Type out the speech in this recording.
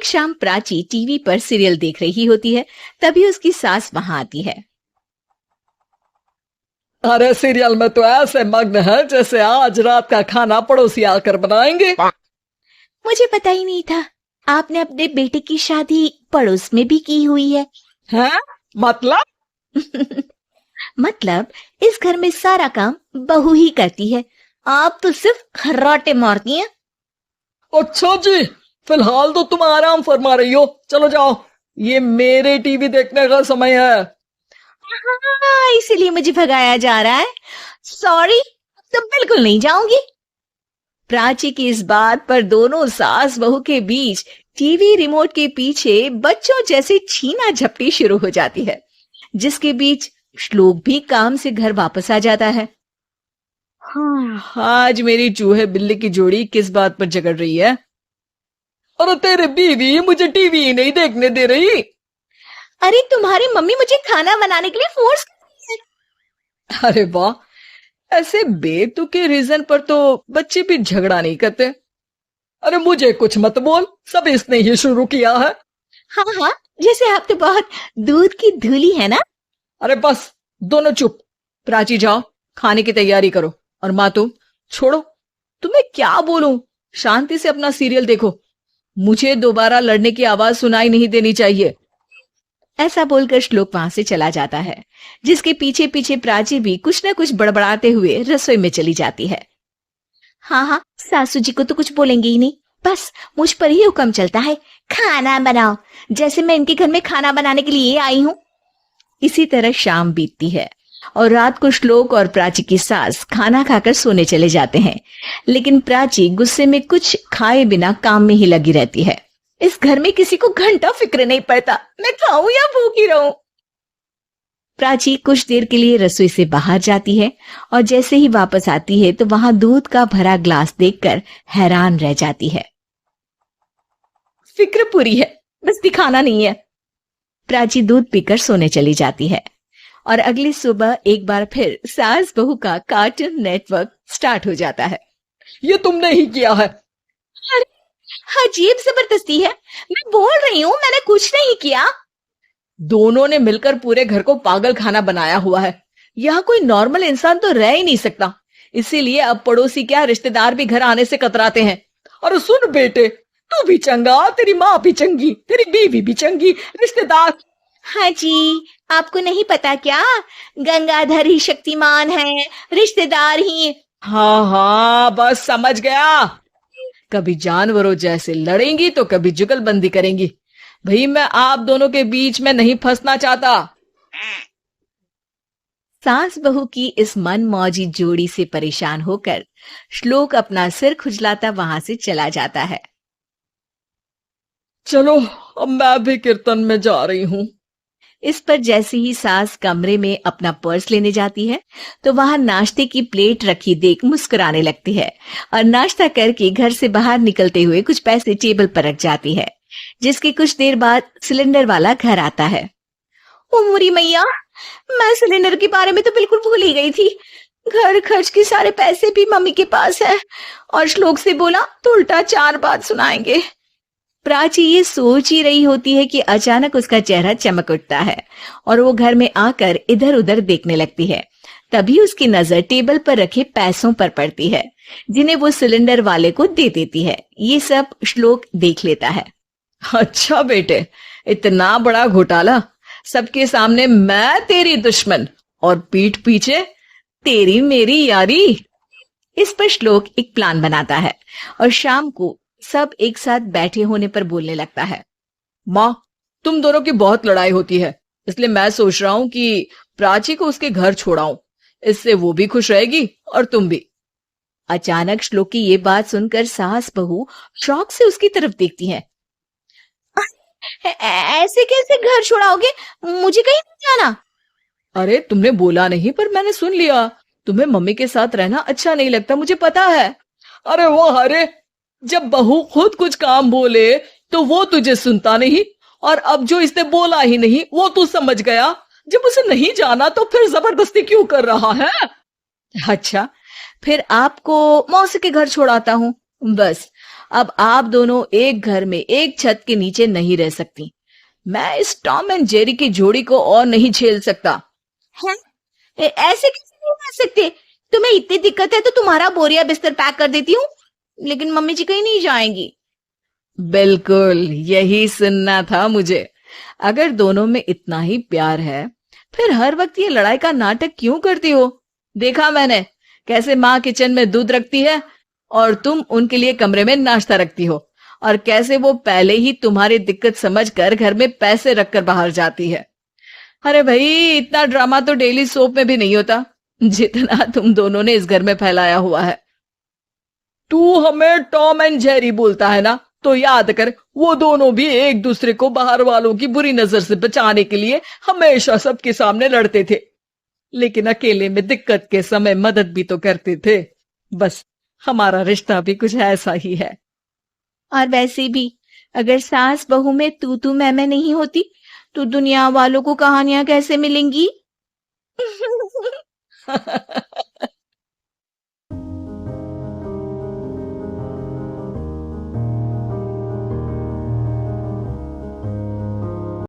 एक शाम प्राची टीवी पर सीरियल देख रही होती है। तभी उसकी सास वहां आती है। अरे सीरियल में तो ऐसे मग्न है जैसे आज रात का खाना पड़ोसी आकर बनाएंगे। मुझे पता ही नहीं था आपने अपने बेटे की शादी पड़ोस में भी की हुई है। हैं? मतलब? मतलब इस घर में सारा काम बहू ही करती है, आप तो सिर्फ खर्राटे मारती हैं। अच्छा जी, फिलहाल तो तुम आराम फरमा रही हो, चलो जाओ, ये मेरे टीवी देखने का समय है। हाँ, इसीलिए मुझे भगाया जा रहा है। सॉरी, तो बिल्कुल नहीं जाऊंगी। प्राची की इस बात पर दोनों सास बहू के बीच टीवी रिमोट के पीछे बच्चों जैसे छीना झपटी शुरू हो जाती है, जिसके बीच श्लोक भी काम से घर वापस आ जाता है। हाँ, आज मेरी चूहे बिल्ली की जोड़ी किस बात पर झगड़ रही है? अरे तेरे बीवी मुझे टीवी ही नहीं देखने दे रही। अरे तुम्हारी मम्मी मुझे खाना बनाने के लिए फोर्स करती है। अरे वाह, ऐसे बेतुके रीजन पर तो बच्चे भी झगड़ा नहीं करते। अरे मुझे कुछ मत बोल, सब इसने ही शुरू किया है। हाँ हाँ, जैसे आप तो बहुत दूध की धूली है ना। अरे बस, दोनों चुप। प्राची जाओ, खाने की तैयारी करो। और माँ तुम छोड़ो, तुम्हें क्या बोलूं, शांति से अपना सीरियल देखो। मुझे दोबारा लड़ने की आवाज सुनाई नहीं देनी चाहिए। ऐसा बोलकर श्लोक वहां से चला जाता है, जिसके पीछे पीछे प्राची भी कुछ न कुछ बड़बड़ाते हुए रसोई में चली जाती है। हाँ हाँ, सासू जी को तो कुछ बोलेंगे ही नहीं, बस मुझ पर ही हुक्म चलता है, खाना बनाओ, जैसे मैं इनके घर में खाना बनाने के लिए आई हूँ। इसी तरह शाम बीतती है और रात को श्लोक और प्राची की सास खाना खाकर सोने चले जाते हैं। लेकिन प्राची गुस्से में कुछ खाए बिना काम में ही लगी रहती है। इस घर में किसी को घंटा फिक्र नहीं पड़ता, मैं खाऊं या भूखी रहूं। प्राची कुछ देर के लिए रसोई से बाहर जाती है और जैसे ही वापस आती है तो वहां दूध का भरा ग्लास देखकर हैरान रह जाती है। फिक्र पूरी है, बस दिखाना नहीं है। प्राची दूध पीकर सोने चली जाती है और अगली सुबह एक बार फिर सास बहू का कार्टून नेटवर्क स्टार्ट हो जाता है। ये तुमने ही किया है। अजीब जबरदस्ती है, मैं बोल रही हूँ मैंने कुछ नहीं किया। दोनों ने मिलकर पूरे घर को पागल खाना बनाया हुआ है। यहाँ कोई नॉर्मल इंसान तो रह ही नहीं सकता, इसीलिए अब पड़ोसी क्या रिश्तेदार भी घर आने से कतराते हैं। और सुन बेटे, तू भी चंगा, तेरी माँ भी चंगी, तेरी बीवी भी चंगी, रिश्तेदार। हाँ जी, आपको नहीं पता क्या, गंगाधर ही शक्तिमान है, रिश्तेदार ही। हाँ हाँ, बस समझ गया। कभी जानवरों जैसे लड़ेंगी तो कभी जुगलबंदी करेंगी। भाई मैं आप दोनों के बीच में नहीं फंसना चाहता। सास बहू की इस मनमौजी जोड़ी से परेशान होकर श्लोक अपना सिर खुजलाता वहां से चला जाता है। चलो अब मैं भी कीर्तन में जा रही हूँ। इस पर जैसे ही सास कमरे में अपना पर्स लेने जाती है तो वहां नाश्ते की प्लेट रखी देख मुस्कुराने लगती है और नाश्ता करके घर से बाहर निकलते हुए कुछ पैसे टेबल पर रख जाती है, जिसके कुछ देर बाद सिलेंडर वाला घर आता है। ओ मुरी मैया, मैं सिलेंडर के बारे में तो बिल्कुल भूल ही गई थी। घर खर्च के सारे पैसे भी मम्मी के पास है और श्लोक से बोला तो उल्टा 4 बात सुनाएंगे। प्राची ये सोच ही रही होती है कि अचानक उसका चेहरा चमक उठता है और वो घर में आकर इधर उधर देखने लगती है। तभी उसकी नजर टेबल पर रखे पैसों पर पड़ती है, जिन्हें वो सिलेंडर वाले को दे देती है। ये सब श्लोक देख लेता है। अच्छा बेटे, इतना बड़ा घोटाला, सबके सामने मैं तेरी दुश्मन और पीठ पीछे तेरी मेरी यारी। इस पर श्लोक एक प्लान बनाता है और शाम को सब एक साथ बैठे होने पर बोलने लगता है। माँ, तुम दोनों की बहुत लड़ाई होती है, इसलिए मैं सोच रहा हूँ कि प्राची को उसके घर छोड़ाऊं, इससे वो भी खुश रहेगी और तुम भी। अचानक श्लोक की ये बात सुनकर सास बहू शौक से उसकी तरफ देखती हैं। ऐसे कैसे घर छोड़ाओगे, मुझे कहीं नहीं जाना। अरे तुमने बोला नहीं पर मैंने सुन लिया, तुम्हें मम्मी के साथ रहना अच्छा नहीं लगता, मुझे पता है। अरे वो अरे, जब बहू खुद कुछ काम बोले तो वो तुझे सुनता नहीं, और अब जो इसने बोला ही नहीं वो तू समझ गया। जब उसे नहीं जाना तो फिर जबरदस्ती क्यों कर रहा है? अच्छा, फिर आपको मौसी के घर छोड़ाता हूँ, बस अब आप दोनों एक घर में एक छत के नीचे नहीं रह सकती। मैं इस टॉम एंड जेरी की जोड़ी को और नहीं झेल सकता। हैं? ऐसे कैसे नहीं रह सकते? तुम्हें इतनी दिक्कत है तो तुम्हारा बोरिया बिस्तर पैक कर देती हूँ, लेकिन मम्मी जी कहीं नहीं जाएंगी। बिल्कुल यही सुनना था मुझे। अगर दोनों में इतना ही प्यार है, फिर हर वक्त ये लड़ाई का नाटक क्यों करती हो? देखा मैंने कैसे माँ किचन में दूध रखती है और तुम उनके लिए कमरे में नाश्ता रखती हो, और कैसे वो पहले ही तुम्हारी दिक्कत समझकर घर में पैसे रखकर बाहर जाती है। अरे भाई, इतना ड्रामा तो डेली सोप में भी नहीं होता जितना तुम दोनों ने इस घर में फैलाया हुआ है। तू हमें टॉम एंड जेरी बोलता है ना, तो याद कर वो दोनों भी एक दूसरे को बाहर वालों की बुरी नजर से बचाने के लिए हमेशा सबके सामने लड़ते थे, लेकिन अकेले में दिक्कत के समय मदद भी तो करते थे। बस हमारा रिश्ता भी कुछ ऐसा ही है। और वैसे भी अगर सास बहू में तू मैं नहीं होती तो दुनिया वालों को कहानियां कैसे मिलेंगी?